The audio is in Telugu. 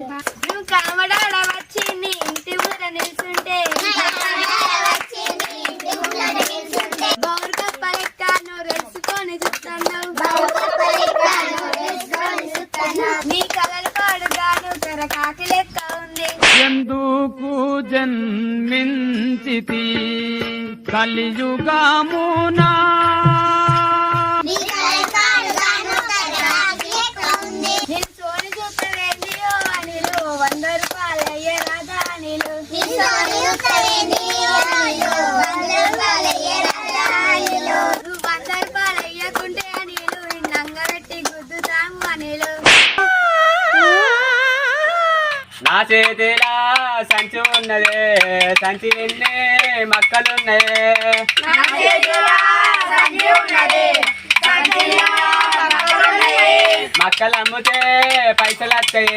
నువ్వు కామడాడ వచ్చి నీ ఇంటి ఊర నిల్చుంటే బౌరు కప్ప లెక్క నువ్వు రెలుసుకొని చూస్తున్నావు నీ కలలు పాడుగాను కరకాకి లెక్క ఉంది ఎందుకు జన్మించితి కలియుగమునా నేను సోని చూపవేందియో అనిలు 100 రూపాయలు అయ్యే రాదా అనిలు నువ్వు 100 రూపాయలు అయ్యకుంటే అనిలు నంగబెట్టి గుద్దుతాము అనిలు నా చేతిలా సంచి ఉన్నదే సంచి నిన్నే మక్కలున్నాయే మక్కలు అమ్మితే పైసలు వస్తాయి.